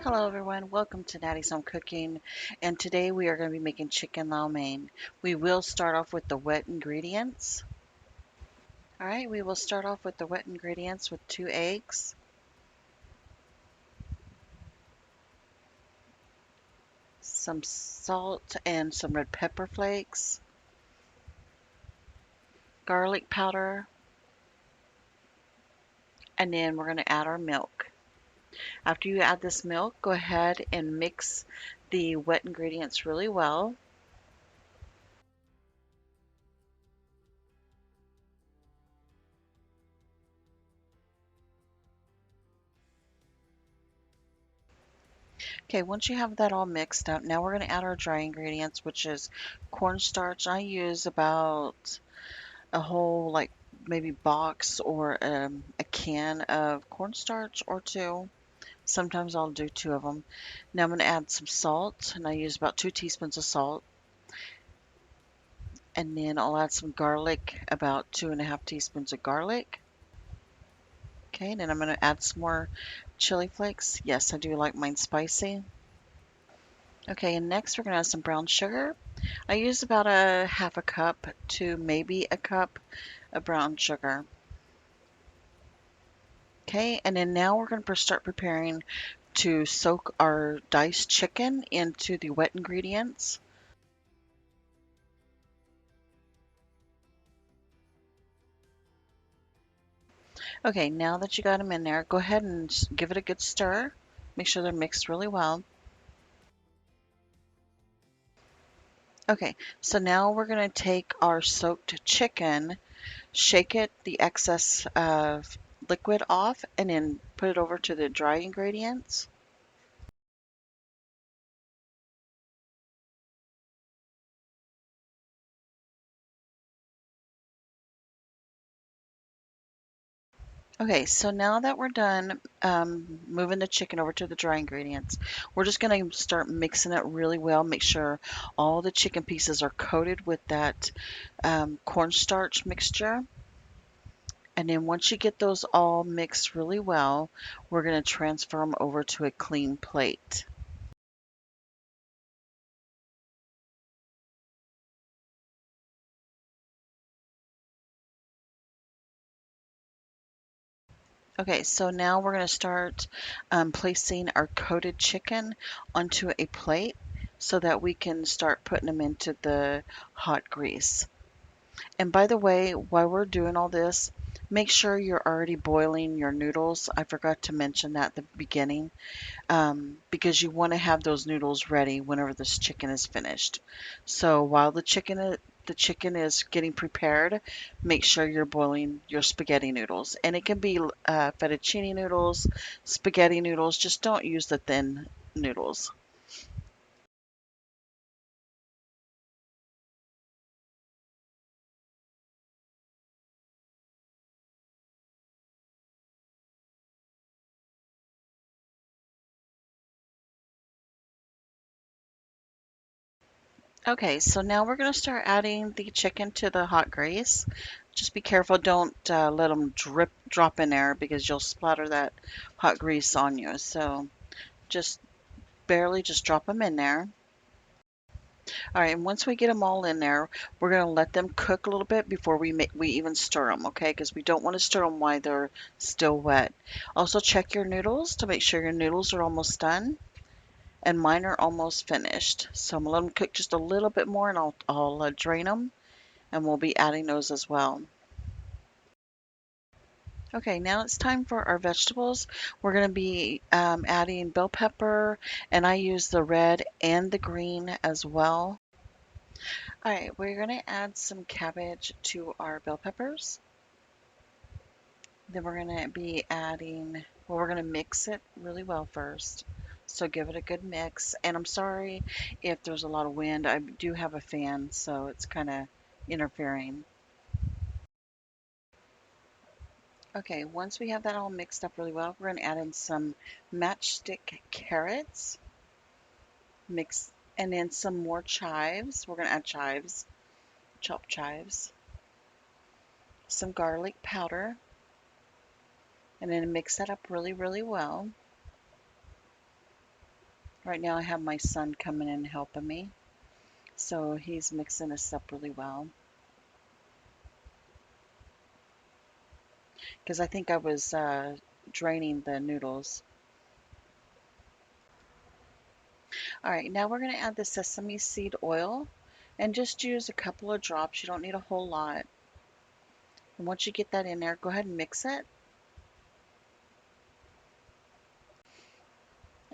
Hello everyone, welcome to Natty's Home Cooking, and today we are going to be making chicken lo mein. We will start off with the wet ingredients. Alright, we will start off with the wet ingredients with 2 eggs, some salt and some red pepper flakes, garlic powder, and then we're going to add our milk. After you add this milk, go ahead and mix the wet ingredients really well. Okay, once you have that all mixed up, now we're going to add our dry ingredients, which is cornstarch. I use about a whole, like, maybe box or a can of cornstarch or two. Sometimes I'll do two of them. Now I'm going to add some salt, and I use about 2 teaspoons of salt. And then I'll add some garlic, about 2.5 teaspoons of garlic. Okay, and then I'm going to add some more chili flakes. Yes, I do like mine spicy. Okay, and next we're going to add some brown sugar. I use about a half a cup to maybe a cup of brown sugar. Okay, and then now we're going to start preparing to soak our diced chicken into the wet ingredients. Okay, now that you got them in there, go ahead and give it a good stir. Make sure they're mixed really well. Okay, so now we're going to take our soaked chicken, shake it, the excess of liquid off, and then put it over to the dry ingredients. Okay, so now that we're done moving the chicken over to the dry ingredients, we're just going to start mixing it really well. Make sure all the chicken pieces are coated with that cornstarch mixture. And then once you get those all mixed really well, we're going to transfer them over to a clean plate. Okay, so now we're going to start placing our coated chicken onto a plate so that we can start putting them into the hot grease. And by the way, while we're doing all this, make sure you're already boiling your noodles. I forgot to mention that at the beginning, because you want to have those noodles ready whenever this chicken is finished. So while the chicken is getting prepared, make sure you're boiling your spaghetti noodles. And it can be fettuccine noodles, spaghetti noodles. Just don't use the thin noodles. Okay, so now we're going to start adding the chicken to the hot grease. Just be careful, don't let them drop in there because you'll splatter that hot grease on you. So just barely just drop them in there. All right, and once we get them all in there, we're going to let them cook a little bit before we even stir them, okay? Because we don't want to stir them while they're still wet. Also check your noodles to make sure your noodles are almost done. And mine are almost finished. So I'm gonna let them cook just a little bit more, and I'll drain them, and we'll be adding those as well. Okay, now it's time for our vegetables. We're going to be adding bell pepper, and I use the red and the green as well. All right, we're going to add some cabbage to our bell peppers. Then we're going to be adding, well, we're going to mix it really well first. So give it a good mix. And I'm sorry if there's a lot of wind. I do have a fan, so it's kind of interfering. Okay, once we have that all mixed up really well, we're going to add in some matchstick carrots, mix, and then some more chives. We're going to add chives, chopped chives, some garlic powder, and then mix that up really, really well. Right now I have my son coming in and helping me. So he's mixing this up really well. Because I think I was draining the noodles. All right, now we're going to add the sesame seed oil and just use a couple of drops. You don't need a whole lot. And once you get that in there, go ahead and mix it.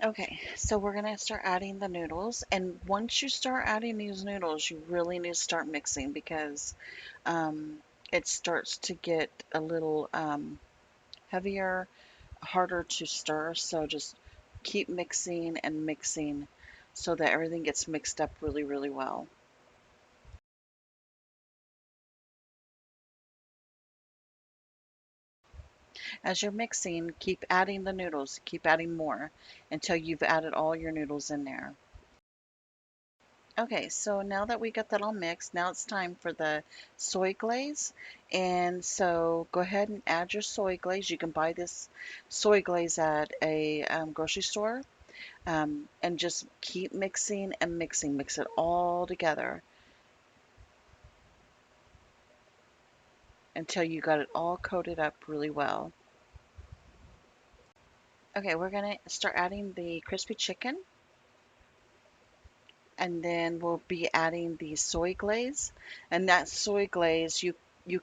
Okay, so we're going to start adding the noodles. And once you start adding these noodles, you really need to start mixing because um, it starts to get a little heavier, harder to stir. So just keep mixing and mixing so that everything gets mixed up really, really well. As you're mixing, keep adding the noodles, keep adding more until you've added all your noodles in there. Okay, so now that we got that all mixed, now it's time for the soy glaze. And so go ahead and add your soy glaze. You can buy this soy glaze at a grocery store, and just keep mixing and mixing. Mix it all together until you got it all coated up really well. Okay, we're gonna start adding the crispy chicken, and then we'll be adding the soy glaze. And that soy glaze you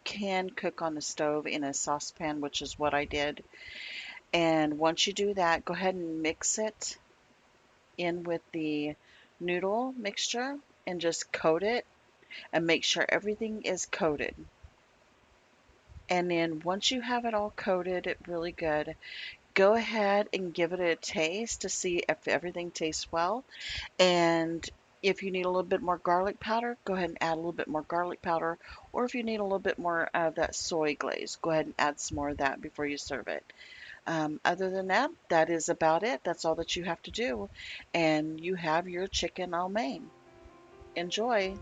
can cook on the stove in a saucepan, which is what I did. And once you do that, go ahead and mix it in with the noodle mixture and just coat it and make sure everything is coated. And then once you have it all coated it really good, go ahead and give it a taste to see if everything tastes well. And if you need a little bit more garlic powder, go ahead and add a little bit more garlic powder. Or if you need a little bit more of that soy glaze, go ahead and add some more of that before you serve it. Other than that, that is about it. That's all that you have to do. And you have your chicken al mein. Enjoy.